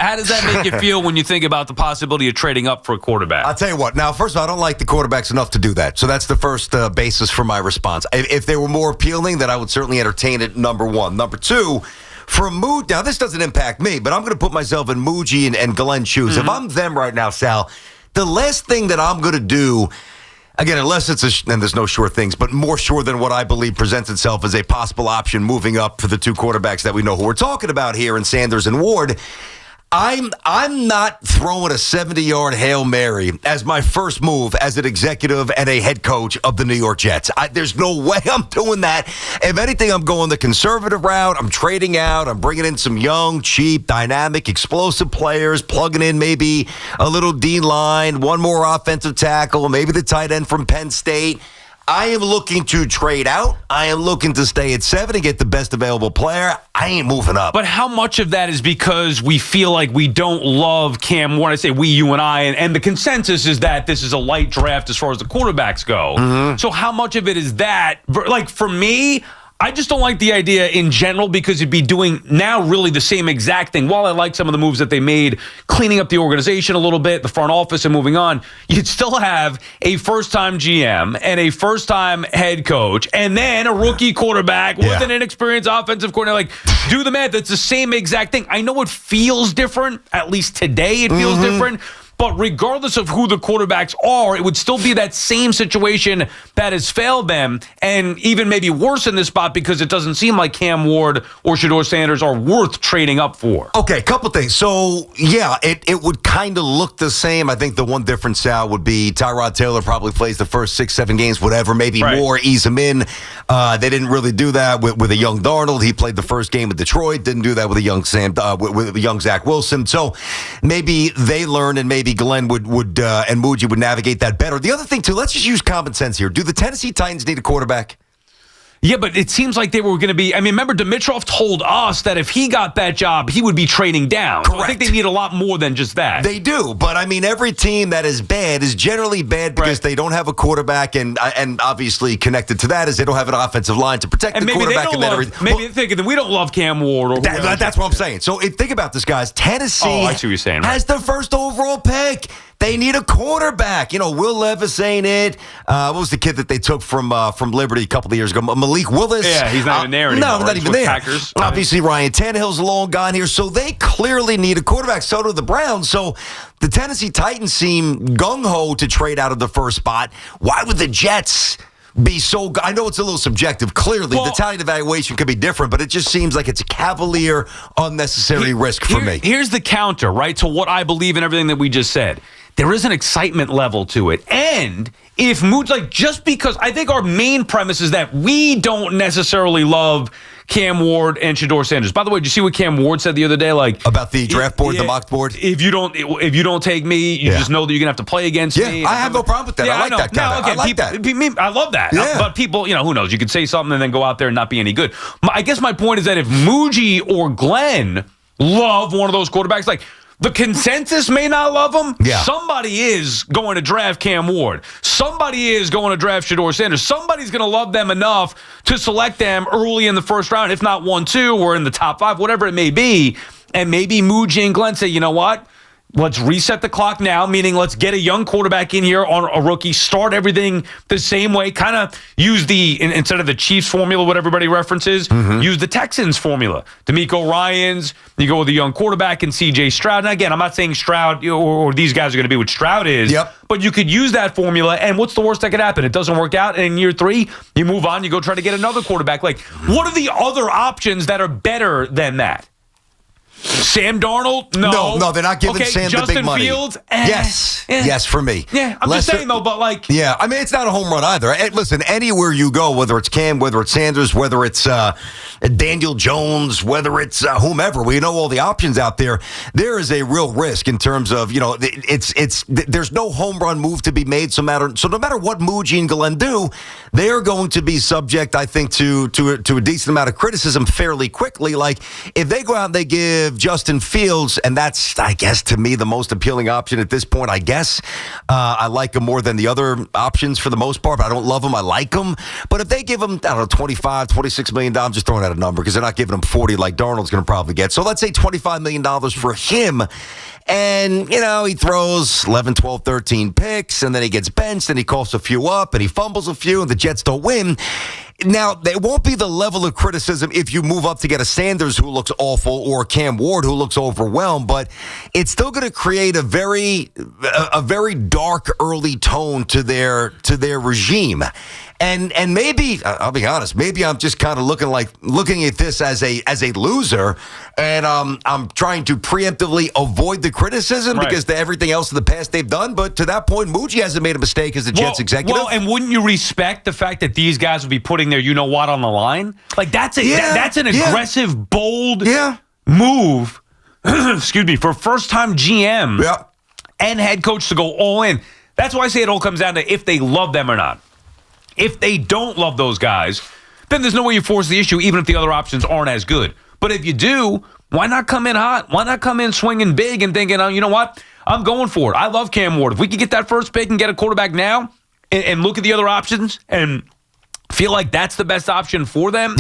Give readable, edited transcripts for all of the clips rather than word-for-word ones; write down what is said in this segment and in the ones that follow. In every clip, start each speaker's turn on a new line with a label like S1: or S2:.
S1: How does that make you feel when you think about the possibility of trading up for a quarterback?
S2: I'll tell you what. Now, first of all, I don't like the quarterbacks enough to do that. So that's the first basis for my response. If they were more appealing, then I would certainly entertain it, number one. Number two, for Mood, now this doesn't impact me, but I'm going to put myself in Muji and Glenn's shoes. If I'm them right now, Sal, the last thing that I'm going to do, again, unless and there's no sure things, but more sure than what I believe presents itself as a possible option moving up for the two quarterbacks that we know who we're talking about here in Sanders and Ward. I'm not throwing a 70-yard Hail Mary as my first move as an executive and a head coach of the New York Jets. There's no way I'm doing that. If anything, I'm going the conservative route. I'm trading out. I'm bringing in some young, cheap, dynamic, explosive players, plugging in maybe a little D-line, one more offensive tackle, maybe the tight end from Penn State. I am looking to trade out. I am looking to stay at 7 and get the best available player. I ain't moving up.
S1: But how much of that is because we feel like we don't love Cam Ward? I say we, you, and I, and the consensus is that this is a light draft as far as the quarterbacks go. Mm-hmm. So how much of it is that? Like, for me, I just don't like the idea in general because you'd be doing now really the same exact thing. While I like some of the moves that they made, cleaning up the organization a little bit, the front office and moving on, you'd still have a first-time GM and a first-time head coach and then a rookie quarterback with an inexperienced offensive coordinator. Like, do the math. It's the same exact thing. I know it feels different. At least today it feels different. But regardless of who the quarterbacks are, it would still be that same situation that has failed them, and even maybe worse in this spot because it doesn't seem like Cam Ward or Shedeur Sanders are worth trading up for.
S2: Okay, a couple things. So, yeah, it would kind of look the same. I think the one difference, Sal, would be Tyrod Taylor probably plays the first 6-7 games, whatever, maybe more, ease him in. They didn't really do that with a young Darnold. He played the first game with Detroit, didn't do that with a young with a young Zach Wilson. So maybe they learned, and maybe Glenn would and Muji would navigate that better. The other thing, too, let's just use common sense here. Do the Tennessee Titans need a quarterback?
S1: Yeah, but it seems like they were going to be. I mean, remember, Dimitroff told us that if he got that job, he would be trading down.
S2: Correct.
S1: So I think they need a lot more than just that.
S2: They do, but I mean, every team that is bad is generally bad because they don't have a quarterback, and obviously connected to that is they don't have an offensive line to protect the quarterback.
S1: Maybe they're thinking that we don't love Cam Ward. Or
S2: that's what I'm saying. So think about this, guys. Tennessee
S1: I see what you're saying,
S2: has the first overall pick. They need a quarterback. You know, Will Levis ain't it. What was the kid that they took from Liberty a couple of years ago? Malik Willis.
S1: Yeah, he's not even there anymore.
S2: No, not even there.
S1: Packers.
S2: Obviously, Ryan Tannehill's long gone here, so they clearly need a quarterback. So do the Browns. So the Tennessee Titans seem gung-ho to trade out of the first spot. Why would the Jets be so... I know it's a little subjective. Clearly, the talent evaluation could be different, but it just seems like it's a cavalier, unnecessary risk for me.
S1: Here's the counter, right, to what I believe in everything that we just said. There is an excitement level to it. And if Mood's like, just because I think our main premise is that we don't necessarily love Cam Ward and Shedeur Sanders. By the way, did you see what Cam Ward said the other day? Like
S2: about the draft board, the mock board?
S1: If you don't take me, you just know that you're going to have to play against me.
S2: I have no problem with that. I like that kind of. I like that.
S1: I love that.
S2: Yeah.
S1: But people, who knows? You could say something and then go out there and not be any good. I guess my point is that if Muji or Glenn love one of those quarterbacks, like, the consensus may not love him.
S2: Yeah.
S1: Somebody is going to draft Cam Ward. Somebody is going to draft Shedeur Sanders. Somebody's going to love them enough to select them early in the first round, if not 1-2 or in the top 5, whatever it may be. And maybe Muji and Glenn say, you know what? Let's reset the clock now, meaning let's get a young quarterback in here on a rookie, start everything the same way, kind of use instead of the Chiefs formula, what everybody references, use the Texans formula. DeMeco Ryans, you go with a young quarterback and C.J. Stroud. And again, I'm not saying Stroud or these guys are going to be what Stroud is, but you could use that formula, and what's the worst that could happen? It doesn't work out, and in year 3, you move on, you go try to get another quarterback. Like, what are the other options that are better than that? Sam Darnold? No,
S2: they're not giving Sam the big money.
S1: Justin Fields?
S2: Yes, for me.
S1: Yeah, I'm just saying, though, but like...
S2: Yeah, I mean, it's not a home run either. Listen, anywhere you go, whether it's Cam, whether it's Sanders, whether it's Daniel Jones, whether it's whomever, we know all the options out there. There is a real risk in terms of, there's no home run move to be made. So no matter what Muji and Glenn do, they are going to be subject, I think, to a decent amount of criticism fairly quickly. Like, if they go out and they give Justin Fields, and that's, I guess, to me, the most appealing option at this point, I guess. I like him more than the other options for the most part, but I don't love him. I like him. But if they give him, I don't know, $25, $26 million, just throwing that a number because they're not giving him 40 like Darnold's going to probably get. So let's say $25 million for him. And, he throws 11, 12, 13 picks, and then he gets benched, and he coughs a few up, and he fumbles a few, and the Jets don't win. Now, there won't be the level of criticism if you move up to get a Sanders who looks awful or Cam Ward who looks overwhelmed, but it's still going to create a very dark early tone to their regime. And maybe, I'll be honest, maybe I'm just kind of looking at this as a loser, and I'm trying to preemptively avoid the criticism because to everything else in the past they've done. But to that point, Muji hasn't made a mistake as the Jets executive.
S1: Well, and wouldn't you respect the fact that these guys would be putting their you-know-what on the line? Like, that's an aggressive, bold move, excuse me, for first-time GM and head coach to go all in. That's why I say it all comes down to if they love them or not. If they don't love those guys, then there's no way you force the issue, even if the other options aren't as good. But if you do, why not come in hot? Why not come in swinging big and thinking, you know what? I'm going for it. I love Cam Ward. If we could get that first pick and get a quarterback now and look at the other options and feel like that's the best option for them,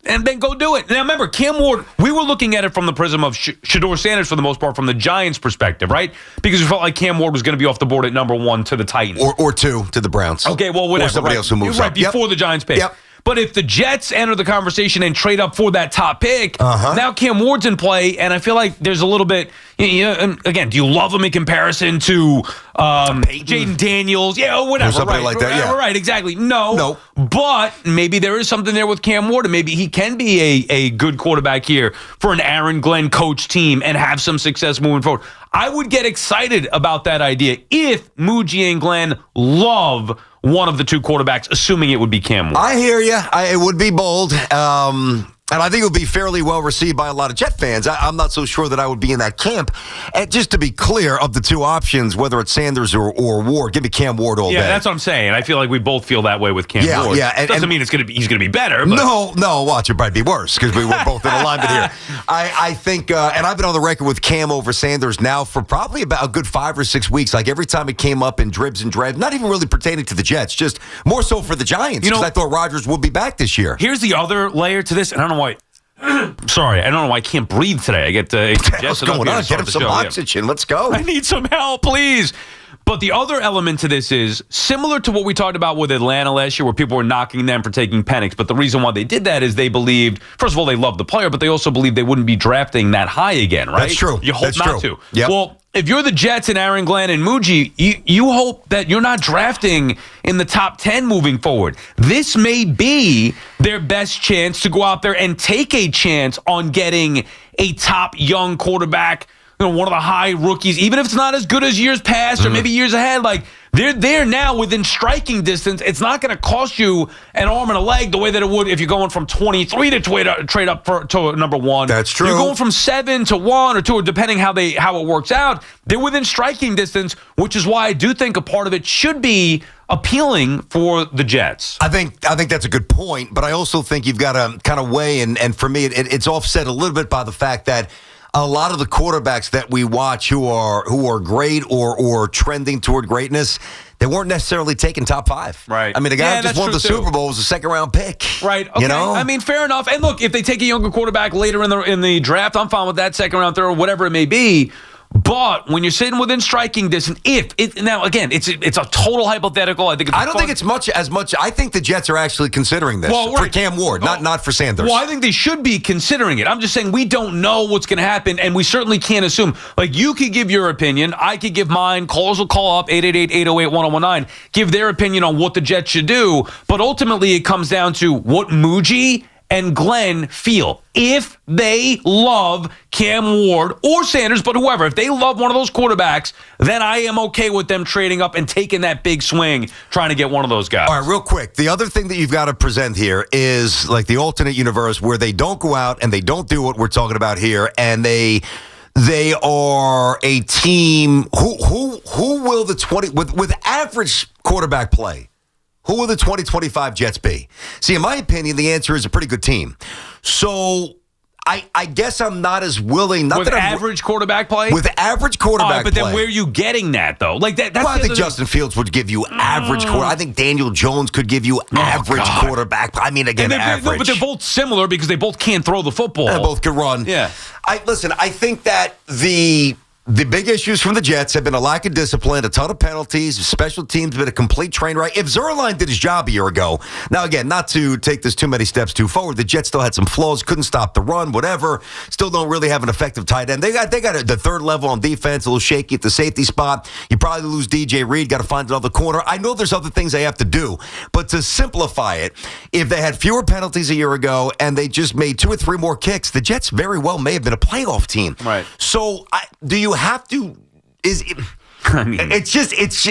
S1: and then go do it. Now, remember, Cam Ward, we were looking at it from the prism of Shedeur Sanders for the most part, from the Giants' perspective, right? Because we felt like Cam Ward was going to be off the board at number 1 to the Titans.
S2: Or 2 to the Browns.
S1: Okay, well, whatever.
S2: Or somebody else who moves up.
S1: Right, before the Giants pick. But if the Jets enter the conversation and trade up for that top pick, now Cam Ward's in play, and I feel like there's a little bit, and again, do you love him in comparison to Jaden Daniels? Yeah, or whatever.
S2: Or somebody like that,
S1: Right, exactly. No. But maybe there is something there with Cam Ward, and maybe he can be a good quarterback here for an Aaron Glenn coach team and have some success moving forward. I would get excited about that idea if Muji and Glenn love one of the two quarterbacks, assuming it would be Cam Ward.
S2: I hear you. It would be bold. And I think it would be fairly well received by a lot of Jet fans. I'm not so sure that I would be in that camp. And just to be clear, of the two options, whether it's Sanders or Ward, give me Cam Ward all day.
S1: Yeah, that's what I'm saying. I feel like we both feel that way with Cam Ward.
S2: Yeah,
S1: and doesn't mean he's going to be better. But.
S2: No, watch, it might be worse because we were both in alignment here. I think, and I've been on the record with Cam over Sanders now for probably about a good 5 or 6 weeks. Like every time it came up in dribs and drabs, not even really pertaining to the Jets, just more so for the Giants because I thought Rodgers would be back this year.
S1: Here's the other layer to this, and I don't know why. Sorry, I don't know why I can't breathe today. I get
S2: what's going on? Get him some oxygen. Yeah. Let's go.
S1: I need some help, please. But the other element to this is similar to what we talked about with Atlanta last year, where people were knocking them for taking Penix. But the reason why they did that is they believed, first of all, they loved the player, but they also believed they wouldn't be drafting that high again, right?
S2: That's true.
S1: You hope not to.
S2: Yep.
S1: Well, if you're the Jets and Aaron Glenn and Muji, you hope that you're not drafting in the top 10 moving forward. This may be their best chance to go out there and take a chance on getting a top young quarterback, one of the high rookies, even if it's not as good as years past or maybe years ahead. Like, they're there now within striking distance. It's not going to cost you an arm and a leg the way that it would if you're going from 23 to trade up to number 1.
S2: That's true.
S1: You're going from 7 to 1 or 2, depending how it works out. They're within striking distance, which is why I do think a part of it should be appealing for the Jets.
S2: I think that's a good point, but I also think you've got to kind of weigh, and for me, it's offset a little bit by the fact that a lot of the quarterbacks that we watch who are great or trending toward greatness, they weren't necessarily taken top 5.
S1: Right.
S2: I mean, the guy who just won the Super Bowl was a second-round pick.
S1: Right. Okay. I mean, fair enough. And look, if they take a younger quarterback later in the draft, I'm fine with that, second-round, third, whatever it may be. But when you're sitting within striking distance, now again, it's a total hypothetical. I think I
S2: don't think it's as much. I think the Jets are actually considering this for Cam Ward, not for Sanders.
S1: Well, I think they should be considering it. I'm just saying we don't know what's going to happen, and we certainly can't assume. Like, you could give your opinion, I could give mine. Callers will call up 888-808-1019, give their opinion on what the Jets should do. But ultimately, it comes down to what Muji and Glenn feel. If they love Cam Ward or Sanders, but whoever, if they love one of those quarterbacks, then I am okay with them trading up and taking that big swing, trying to get one of those guys.
S2: All right, real quick. The other thing that you've got to present here is like the alternate universe where they don't go out and they don't do what we're talking about here, and they are a team who will the 20 with average quarterback play. Who will the 2025 Jets be? See, in my opinion, the answer is a pretty good team. So I guess I'm not as willing. Not
S1: with
S2: that
S1: average quarterback play?
S2: With average quarterback
S1: but
S2: play.
S1: then where are you getting that, though? Like that's
S2: I think Justin Fields would give you average quarterback. I think Daniel Jones could give you average quarterback. I mean, again, average.
S1: No, but they're both similar because they both can't throw the football.
S2: They both can run.
S1: Yeah.
S2: Listen, I think that the big issues from the Jets have been a lack of discipline, a ton of penalties, special teams been a complete train wreck. If Zerline did his job a year ago, now again, not to take this too many steps too forward, the Jets still had some flaws, couldn't stop the run, whatever. Still don't really have an effective tight end. They got the third level on defense, a little shaky at the safety spot. You probably lose DJ Reed, got to find another corner. I know there's other things they have to do, but to simplify it, if they had fewer penalties a year ago and they just made 2 or 3 more kicks, the Jets very well may have been a playoff team.
S1: Right.
S2: So do you have to?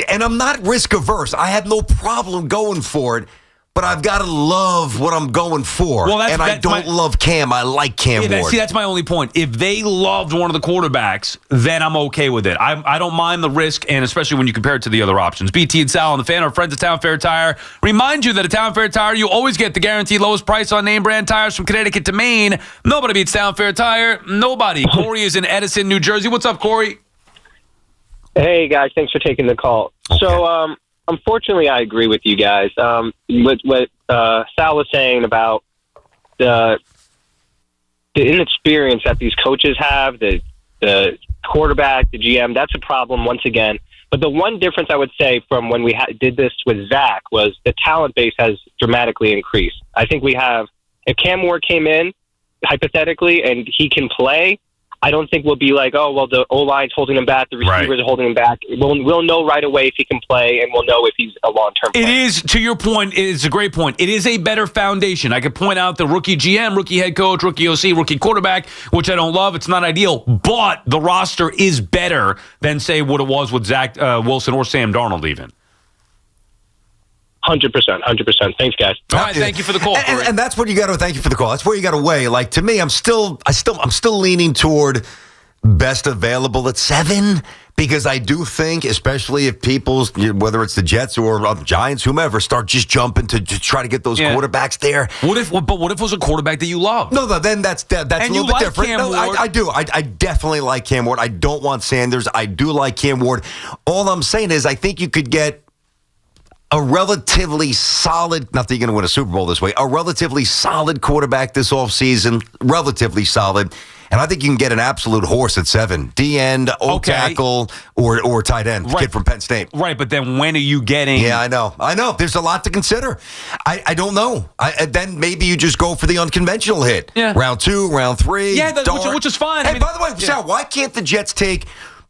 S2: And I'm not risk averse. I have no problem going for it, but I've got to love what I'm going for.
S1: Well,
S2: I don't love Cam. I like Cam Ward.
S1: See, that's my only point. If they loved one of the quarterbacks, then I'm okay with it. I don't mind the risk, and especially when you compare it to the other options. BT and Sal on the Fan, our friends at Town Fair Tire. Remind you that at Town Fair Tire, you always get the guaranteed lowest price on name brand tires from Connecticut to Maine. Nobody beats Town Fair Tire. Nobody. Corey is in Edison, New Jersey. What's up, Corey?
S3: Hey, guys. Thanks for taking the call.
S2: Okay.
S3: So, unfortunately, I agree with you guys. What Sal was saying about the inexperience that these coaches have, the quarterback, the GM, that's a problem once again. But the one difference I would say from when we did this with Zach was the talent base has dramatically increased. I think we have, if Cam Ward came in, hypothetically, and he can play, I don't think we'll be like, oh, well, the O-line's holding him back, the receivers are holding him back. We'll know right away if he can play, and we'll know if he's a long-term player.
S1: It is, to your point, it is a great point. It is a better foundation. I could point out the rookie GM, rookie head coach, rookie OC, rookie quarterback, which I don't love. It's not ideal, but the roster is better than, say, what it was with Zach Wilson or Sam Darnold even.
S3: 100%. Thanks, guys.
S1: All right, thank you for the call.
S2: And that's what you got to. Thank you for the call. That's where you got to weigh. Like, to me, I'm still leaning toward best available at 7 because I do think, especially if people, whether it's the Jets or the Giants, whomever, start just jumping to try to get those quarterbacks there.
S1: What if it was a quarterback that you love?
S2: No, then that's a little bit different.
S1: Cam Ward.
S2: I do. I definitely like Cam Ward. I don't want Sanders. I do like Cam Ward. All I'm saying is I think you could get a relatively solid, not that you're going to win a Super Bowl this way, a relatively solid quarterback this offseason, relatively solid. And I think you can get an absolute horse at 7. D-end, tackle, or tight end, kid from Penn State.
S1: Right, but then when are you getting...
S2: Yeah, I know. There's a lot to consider. I don't know. Then maybe you just go for the unconventional hit.
S1: Yeah.
S2: Round 2, round 3.
S1: Yeah, which is fine.
S2: Hey, by the way, Sal, why can't the Jets take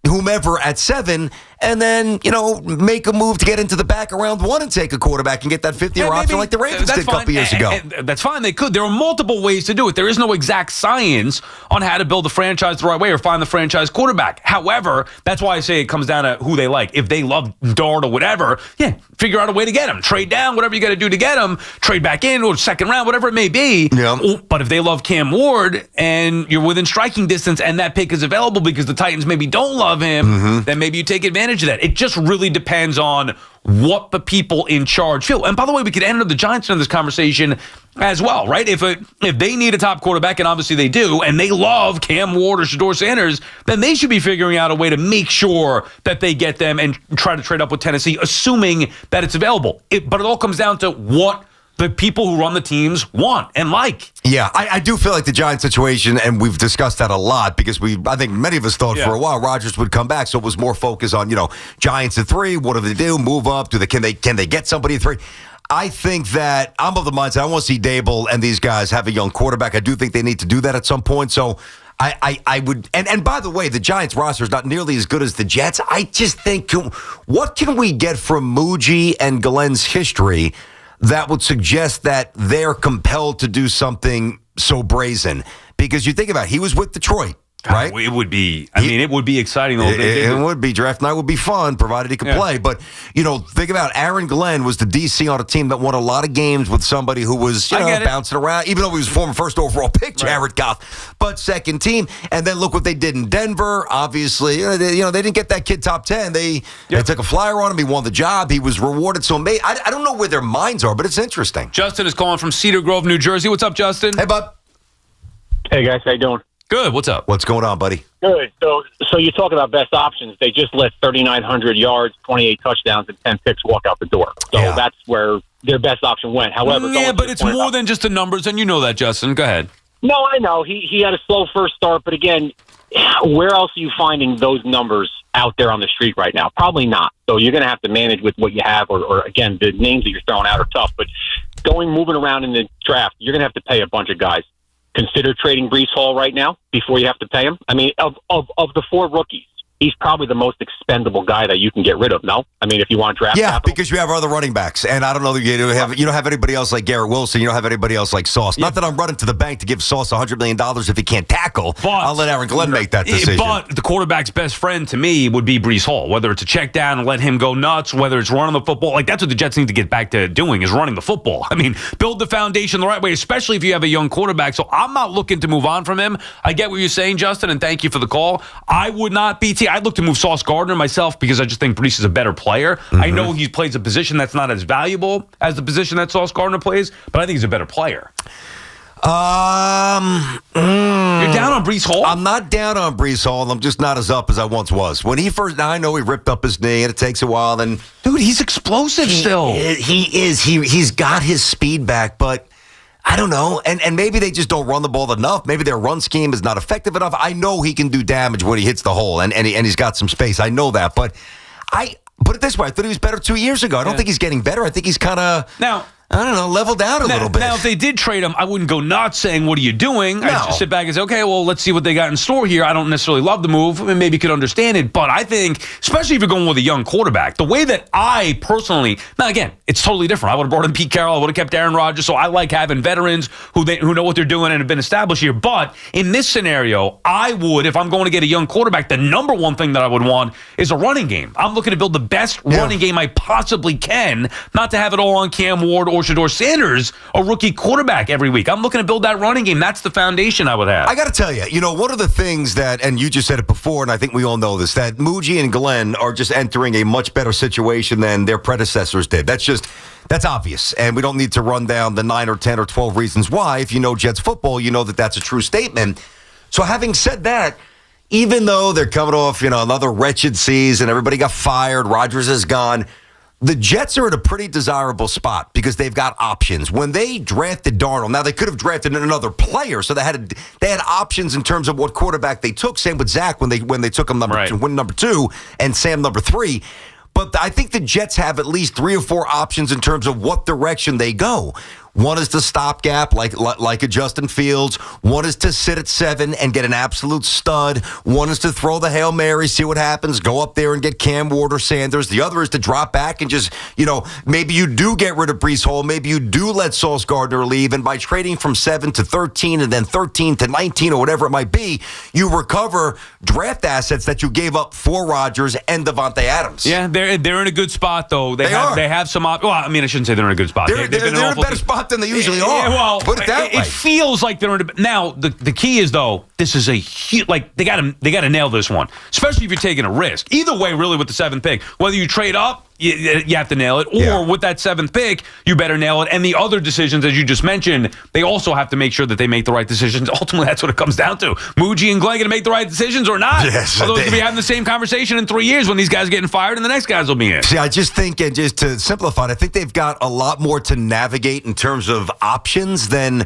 S2: whomever at 7 and then, make a move to get into the back around 1 and take a quarterback and get that 50-year option like the Ravens did a couple years ago?
S1: That's fine. They could. There are multiple ways to do it. There is no exact science on how to build a franchise the right way or find the franchise quarterback. However, that's why I say it comes down to who they like. If they love Dart or whatever, figure out a way to get him. Trade down, whatever you got to do to get him. Trade back in or second round, whatever it may be.
S2: Yeah.
S1: But if they love Cam Ward and you're within striking distance and that pick is available because the Titans maybe don't love him, then maybe you take advantage of that. It just really depends on what the people in charge feel. And by the way, we could enter the Giants in this conversation as well, right? If they need a top quarterback, and obviously they do, and they love Cam Ward or Shedeur Sanders, then they should be figuring out a way to make sure that they get them and try to trade up with Tennessee, assuming that it's available. But it all comes down to what the people who run the teams want and like.
S2: Yeah, I do feel like the Giants situation, and we've discussed that a lot because I think many of us thought for a while Rodgers would come back, so it was more focused on, Giants at 3, what do they do, move up, can they get somebody at 3? I think that I'm of the mindset I want to see Dable and these guys have a young quarterback. I do think they need to do that at some point, so I would, and by the way, the Giants roster is not nearly as good as the Jets. I just think, what can we get from Muji and Glenn's history that would suggest that they're compelled to do something so brazen? Because you think about it, he was with Detroit, right?
S1: It would be, it would be exciting.
S2: It would be. Draft night would be fun, provided he could play. But, think about Aaron Glenn was the DC on a team that won a lot of games with somebody who was, bouncing around, even though he was former first overall pick, Jared Goff, but second team. And then look what they did in Denver. Obviously, they didn't get that kid top 10. They took a flyer on him. He won the job. He was rewarded. So I don't know where their minds are, but it's interesting.
S1: Justin is calling from Cedar Grove, New Jersey. What's up, Justin?
S2: Hey, bud.
S4: Hey guys, how you doing?
S1: Good. What's up?
S2: What's going on, buddy?
S4: Good. So you talk about best options. They just let 3,900 yards, 28 touchdowns, and 10 picks walk out the door. So that's where their best option went. However,
S1: but it's more than just the numbers, and you know that, Justin. Go ahead.
S4: No, I know he had a slow first start, but again, where else are you finding those numbers out there on the street right now? Probably not. So you're going to have to manage with what you have, or again, the names that you're throwing out are tough. But moving around in the draft, you're going to have to pay a bunch of guys. Consider trading Breece Hall right now before you have to pay him. I mean, of the 4 rookies, he's probably the most expendable guy that you can get rid of, no? I mean, if you want to draft capital.
S2: Because you have other running backs. And I don't know that you don't have anybody else like Garrett Wilson. You don't have anybody else like Sauce. Not that I'm running to the bank to give Sauce $100 million if he can't tackle. But I'll let Aaron Glenn make that decision.
S1: But the quarterback's best friend to me would be Breece Hall. Whether it's a check down and let him go nuts, whether it's running the football. Like, that's what the Jets need to get back to doing, is running the football. I mean, build the foundation the right way, especially if you have a young quarterback. So I'm not looking to move on from him. I get what you're saying, Justin, and thank you for the call. I would not be I'd look to move Sauce Gardner myself because I just think Breece is a better player. Mm-hmm. I know he plays a position that's not as valuable as the position that Sauce Gardner plays, but I think he's a better player. You're down on Breece Hall?
S2: I'm not down on Breece Hall. I'm just not as up as I once was. When he first, now I know he ripped up his knee and it takes a while. And
S1: dude, he's explosive still.
S2: He is. He's got his speed back, but I don't know. And maybe they just don't run the ball enough. Maybe their run scheme is not effective enough. I know he can do damage when he hits the hole, and he's got some space. I know that. But I put it this way. I thought he was better 2 years ago. I don't think he's getting better. I think he's kind of I don't know, leveled out a little bit.
S1: Now, if they did trade him, I wouldn't go nuts saying, what are you doing?
S2: No.
S1: I'd just sit back and say, okay, well, let's see what they got in store here. I don't necessarily love the move, and maybe could understand it. But I think, especially if you're going with a young quarterback, the way that I personally, now again, it's totally different. I would have brought in Pete Carroll. I would have kept Aaron Rodgers. So I like having veterans who know what they're doing and have been established here. But in this scenario, I would, if I'm going to get a young quarterback, the number one thing that I would want is a running game. I'm looking to build the best running game I possibly can, not to have it all on Cam Ward or Shedeur Sanders, a rookie quarterback every week. I'm looking to build that running game. That's the foundation I would have.
S2: I got to tell you, one of the things that, and you just said it before, and I think we all know this, that Muji and Glenn are just entering a much better situation than their predecessors did. That's obvious, and we don't need to run down the 9 or 10 or 12 reasons why. If you know Jets football, you know that that's a true statement. So having said that, even though they're coming off, another wretched season, everybody got fired, Rodgers is gone, the Jets are in a pretty desirable spot because they've got options. When they drafted Darnold, now they could have drafted another player, so they had options in terms of what quarterback they took. Same with Zach when they took him number 2, and Sam number 3. But I think the Jets have at least 3 or 4 options in terms of what direction they go. One is to stopgap, like a Justin Fields. One is to sit at 7 and get an absolute stud. One is to throw the Hail Mary, see what happens, go up there and get Cam Ward or Sanders. The other is to drop back and just, maybe you do get rid of Breece Hall. Maybe you do let Sauce Gardner leave. And by trading from 7 to 13 and then 13 to 19 or whatever it might be, you recover draft assets that you gave up for Rodgers and Devontae Adams.
S1: Yeah, they're in a good spot, though. They have some well, I mean, I shouldn't say they're in a good spot.
S2: They're in a better spot than they usually are.
S1: Well,
S2: put it that way.
S1: It feels like they're in a. Now the key is though, this is a huge. Like they got to nail this one, especially if you're taking a risk. Either way, really, with the 7th pick, whether you trade up, you have to nail it, or with that 7th pick, you better nail it. And the other decisions, as you just mentioned, they also have to make sure that they make the right decisions. Ultimately, that's what it comes down to. Muji and Glenn going to make the right decisions or not?
S2: Yes.
S1: Although we'll be having the same conversation in 3 years when these guys are getting fired and the next guys will be in.
S2: See, I just think, and just to simplify it, I think they've got a lot more to navigate in terms of options than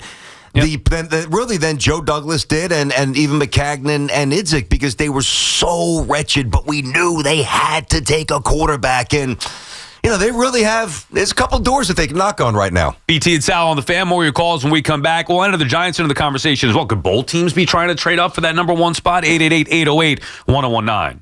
S2: than Joe Douglas did and even McCagnon and Idzik, because they were so wretched, but we knew they had to take a quarterback, and they really there's a couple doors that they can knock on right now.
S1: BT and Sal on the Fan. More of your calls when we come back. We'll enter the Giants into the conversation as well. Could both teams be trying to trade up for that number 1 spot? 888-808-1019.